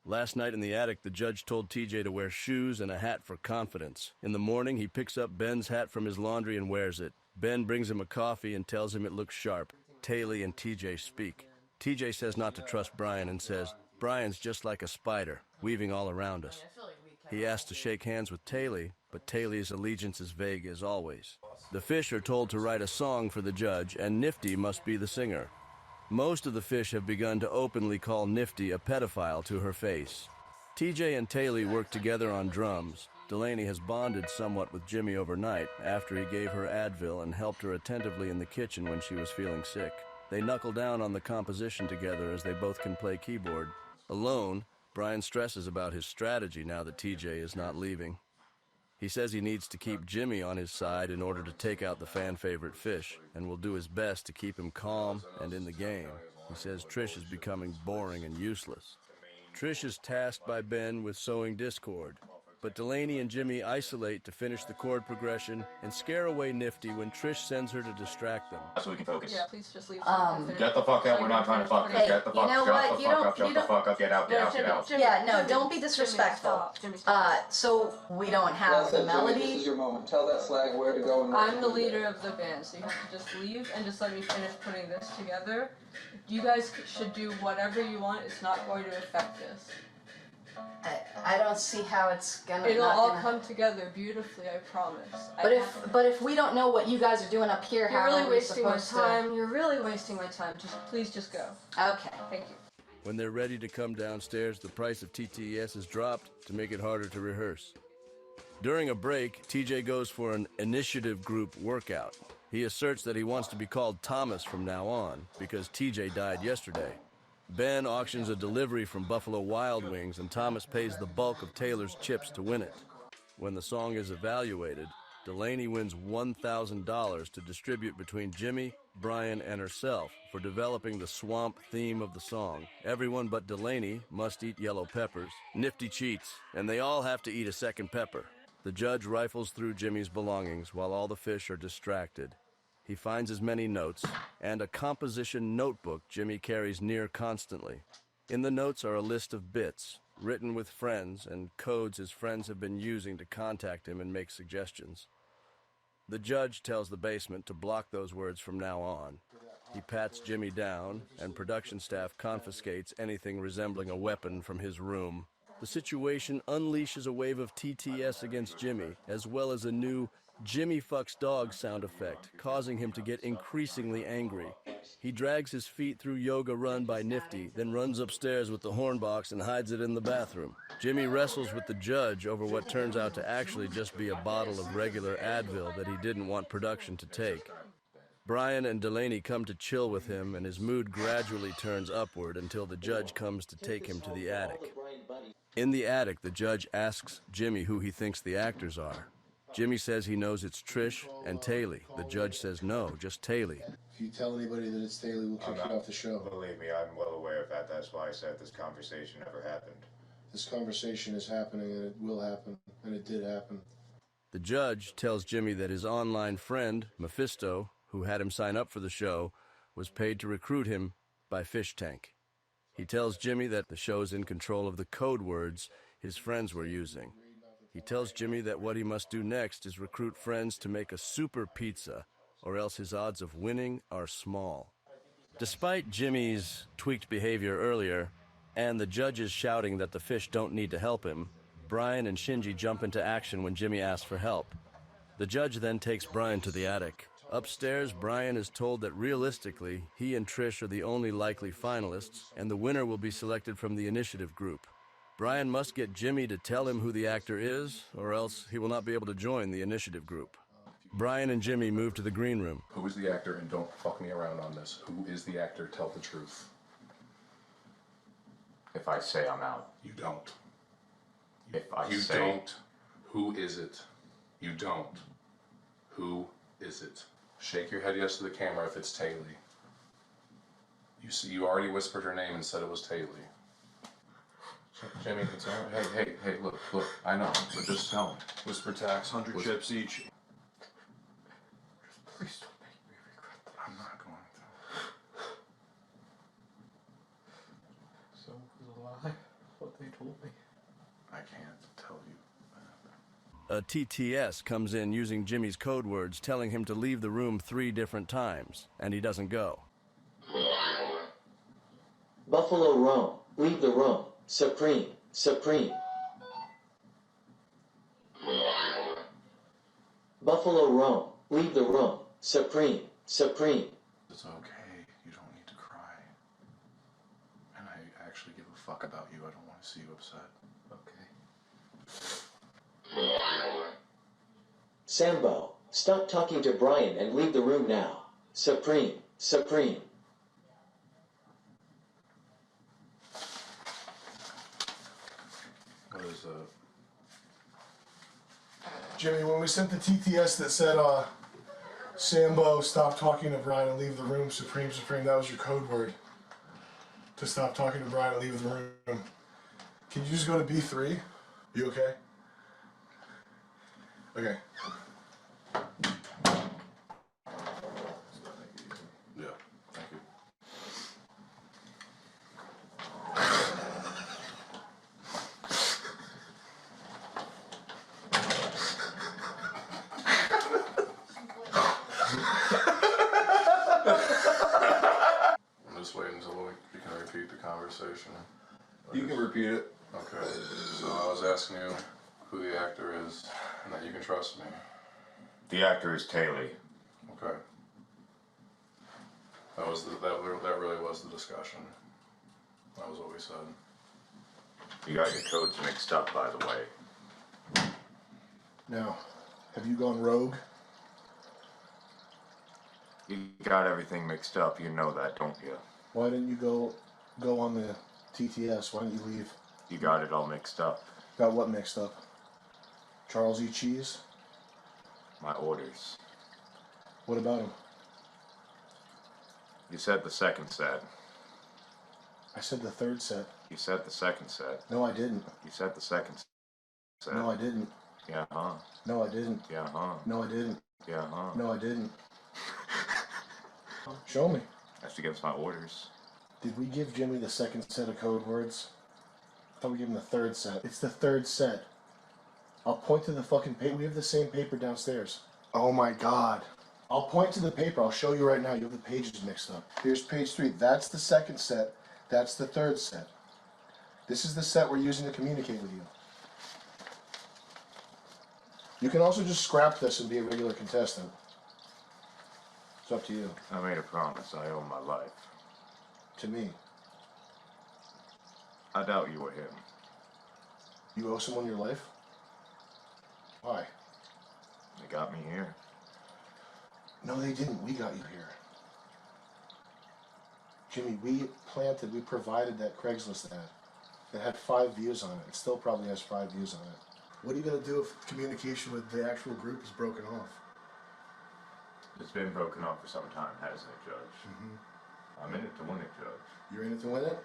Last night in the attic, the judge told TJ to wear shoes and a hat for confidence. In the morning, he picks up Ben's hat from his laundry and wears it. Ben brings him a coffee and tells him it looks sharp. Taylor and TJ speak. TJ says not to trust Brian and says, "Brian's just like a spider, weaving all around us." He asks to shake hands with Taylor, but Taylor's allegiance is vague as always. The fish are told to write a song for the judge, and Nifty must be the singer. Most of the fish have begun to openly call Nifty a pedophile to her face. TJ and Taylor work together on drums. Delaney has bonded somewhat with Jimmy overnight after he gave her Advil and helped her attentively in the kitchen when she was feeling sick. They knuckle down on the composition together as they both can play keyboard. Alone, Brian stresses about his strategy now that TJ is not leaving. He says he needs to keep Jimmy on his side in order to take out the fan-favorite fish, and will do his best to keep him calm and in the game. He says Trish is becoming boring and useless. Trish is tasked by Ben with sowing discord, but Delaney and Jimmy isolate to finish the chord progression and scare away Nifty when Trish sends her to distract them. So we can focus. Yeah, please just leave. Get the fuck out, we're not trying to fuck this. Get the fuck out, shut the fuck up, get out, get out, get out. Yeah, no, don't be disrespectful. So we don't have the melody. This is your moment. Tell that slag where to go. And I'm the leader of the band, so you have to just leave and just let me finish putting this together. You guys should do whatever you want. It's not going to affect this. I don't see how it's gonna. It'll all come together beautifully, I promise. But if we don't know what you guys are doing up here, You're how really are we wasting my supposed time. You're really wasting my time. Please just go. Okay. Thank you. When they're ready to come downstairs, the price of TTS is dropped to make it harder to rehearse. During a break, TJ goes for an initiative group workout. He asserts that he wants to be called Thomas from now on because TJ died yesterday. Ben auctions a delivery from Buffalo Wild Wings, and Thomas pays the bulk of Taylor's chips to win it. When the song is evaluated, Delaney wins $1,000 to distribute between Jimmy, Brian, and herself for developing the swamp theme of the song. Everyone but Delaney must eat yellow peppers. Nifty cheats, and they all have to eat a second pepper. The judge rifles through Jimmy's belongings while all the fish are distracted. He finds his many notes and a composition notebook Jimmy carries near constantly. In the notes are a list of bits, written with friends and codes his friends have been using to contact him and make suggestions. The judge tells the basement to block those words from now on. He pats Jimmy down, and production staff confiscates anything resembling a weapon from his room. The situation unleashes a wave of TTS against Jimmy, as well as a new Jimmy fucks dog sound effect, causing him to get increasingly angry. He drags his feet through yoga run by Nifty, then runs upstairs with the horn box and hides it in the bathroom. Jimmy wrestles with the judge over what turns out to actually just be a bottle of regular Advil that he didn't want production to take. Brian and Delaney come to chill with him, and his mood gradually turns upward until the judge comes to take him to the attic. In the attic, the judge asks Jimmy who he thinks the actors are. Jimmy says he knows it's Trish and Taylor. The judge says no, just Taylor. If you tell anybody that it's Taylor, we'll kick you off the show. Believe me, I'm well aware of that. That's why I said this conversation never happened. This conversation is happening, and it will happen, and it did happen. The judge tells Jimmy that his online friend, Mephisto, who had him sign up for the show, was paid to recruit him by Fishtank. He tells Jimmy that the show's in control of the code words his friends were using. He tells Jimmy that what he must do next is recruit friends to make a super pizza, or else his odds of winning are small. Despite Jimmy's tweaked behavior earlier, and the judges shouting that the fish don't need to help him, Brian and Shinji jump into action when Jimmy asks for help. The judge then takes Brian to the attic. Upstairs, Brian is told that realistically, he and Trish are the only likely finalists, and the winner will be selected from the initiative group. Brian must get Jimmy to tell him who the actor is, or else he will not be able to join the initiative group. Brian and Jimmy move to the green room. Who is the actor, and don't fuck me around on this. Who is the actor? Tell the truth. If I say I'm out. You don't. If I You say... don't. Who is it? You don't. Who is it? Shake your head yes to the camera if it's Taylor. You see, you already whispered her name and said it was Taylor. Jimmy, it's all right. Hey, look, I know, but just tell me. Whisper tax, 100 chips each. Please don't make me regret that. I'm not going to. So it was a lie, what they told me. I can't tell you. A TTS comes in using Jimmy's code words, telling him to leave the room 3 different times, and he doesn't go. Buffalo Rome, leave the room. Supreme, Supreme. Buffalo Rome, leave the room. Supreme, Supreme. It's okay. You don't need to cry. And I actually give a fuck about you. I don't want to see you upset. Okay. Sambo, stop talking to Brian and leave the room now. Supreme, Supreme. What is Jimmy, when we sent the TTS that said, Sambo, stop talking to Brian and leave the room, Supreme, Supreme, that was your code word. To stop talking to Brian and leave the room. Can you just go to B3? You okay? Okay. Yeah, thank you. I'm just waiting until we can repeat the conversation. You can repeat it. Okay, so I was asking you who the actor is and that you can trust me. The actor is Taylor. Okay. That really was the discussion. That was what we said. You got your codes mixed up, by the way. Now, have you gone rogue? You got everything mixed up, you know that, don't you? Why didn't you go on the TTS? Why didn't you leave? You got it all mixed up. Got what mixed up? Charles E. Cheese? My orders. What about him? You said the second set. I said the third set. You said the second set. No, I didn't. You said the second set. No, I didn't. Yeah, huh? No, I didn't. Yeah, huh? No, I didn't. Yeah, huh? No, I didn't. Show me. That's against my orders. Did we give Jimmy the second set of code words? I thought we gave him the third set. It's the third set. I'll point to the fucking paper. We have the same paper downstairs. Oh my god. I'll point to the paper. I'll show you right now. You have the pages mixed up. Here's page 3. That's the second set. That's the third set. This is the set we're using to communicate with you. You can also just scrap this and be a regular contestant. It's up to you. I made a promise. I owe my life. To me. I doubt you were him. You owe someone your life? Why? They got me here. No, they didn't. We got you here. Jimmy, we provided that Craigslist ad. It had 5 views on it. It still probably has 5 views on it. What are you going to do if communication with the actual group is broken off? It's been broken off for some time, hasn't it, Judge? Mm-hmm. I'm in it to win it, Judge. You're in it to win it?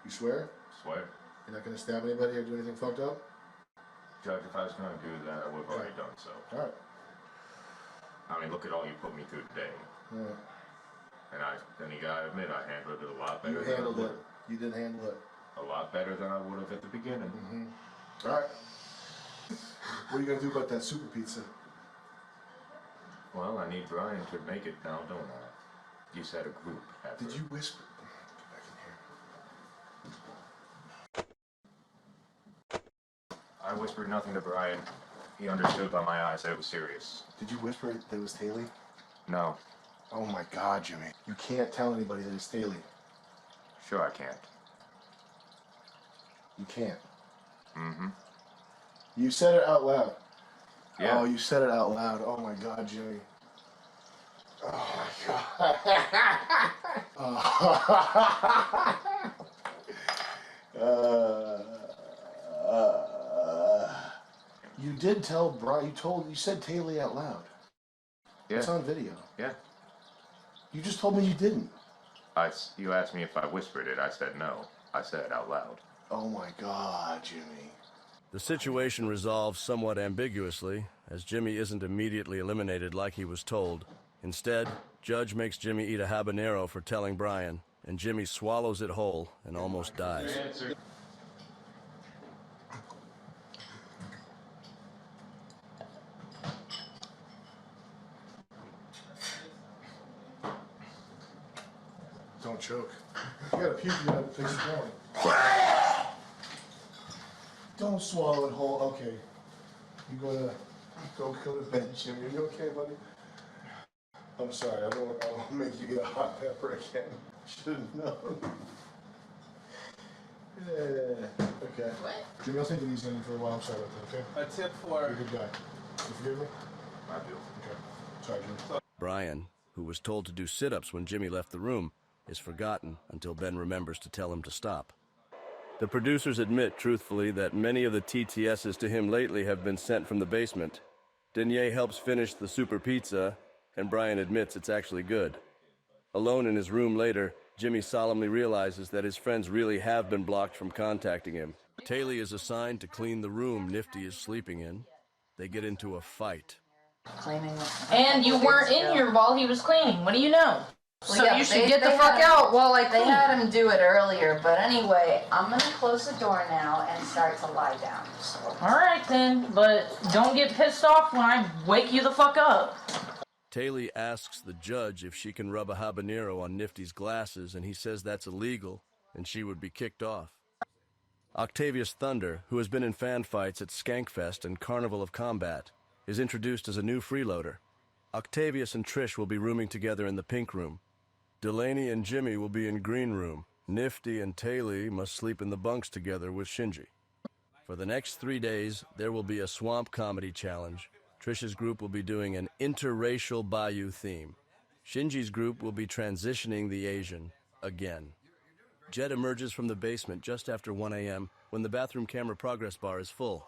You swear? Swear. You're not going to stab anybody or do anything fucked up? Judge, if I was going to do that, I would have already done so. All right. I mean, look at all you put me through today. All right. And you gotta admit, I handled it a lot better. You handled it. You did handle it. A lot better than I would have at the beginning. Mm-hmm. All right. What are you going to do about that super pizza? Well, I need Brian to make it now, don't I? You said a group effort. Did you whisper? Get back in here. I whispered nothing to Brian. He understood by my eyes that it was serious. Did you whisper that it was Taylor? No. Oh my god, Jimmy. You can't tell anybody that it's Taylor. Sure I can't. You can't. Mm-hmm. You said it out loud. Yeah. Oh, you said it out loud. Oh my god, Jimmy. Oh my god. You did tell Brian, you said Taylor out loud. Yeah. It's on video. Yeah. You just told me you didn't. You asked me if I whispered it. I said no. I said it out loud. Oh my god, Jimmy. The situation resolves somewhat ambiguously, as Jimmy isn't immediately eliminated like he was told. Instead, Judge makes Jimmy eat a habanero for telling Brian, and Jimmy swallows it whole and almost dies. Don't choke. You gotta puke, you gotta face going. Don't swallow it whole. Okay. You go to bed, Jimmy. Are you okay, buddy? I'm sorry. I don't want to make you get a hot pepper again. Should have known. Yeah. Okay. What? Jimmy, I'll take it easy on you for a while. I'm sorry about that, okay? A tip for. You're a good guy. You forgive me? I do. Okay. Sorry, Jimmy. Brian, who was told to do sit-ups when Jimmy left the room, is forgotten until Ben remembers to tell him to stop. The producers admit truthfully that many of the TTSs to him lately have been sent from the basement. Denier helps finish the super pizza, and Brian admits it's actually good. Alone in his room later, Jimmy solemnly realizes that his friends really have been blocked from contacting him. Taylor is assigned to clean the room Nifty is sleeping in. They get into a fight. Cleaning. And you weren't in here while he was cleaning. What do you know? Well, So yeah, you should they- get the they fuck had him- out while I They clean. had him do it earlier, but anyway, I'm gonna close the door now and start to lie down. So. All right then, but don't get pissed off when I wake you the fuck up. Taylor asks the judge if she can rub a habanero on Nifty's glasses, and he says that's illegal, and she would be kicked off. Octavius Thunder, who has been in fan fights at Skankfest and Carnival of Combat, is introduced as a new freeloader. Octavius and Trish will be rooming together in the pink room. Delaney and Jimmy will be in green room. Nifty and Taylor must sleep in the bunks together with Shinji. For the next 3 days, there will be a swamp comedy challenge. Trish's group will be doing an interracial bayou theme. Shinji's group will be transitioning the Asian again. Jed emerges from the basement just after 1 a.m. when the bathroom camera progress bar is full.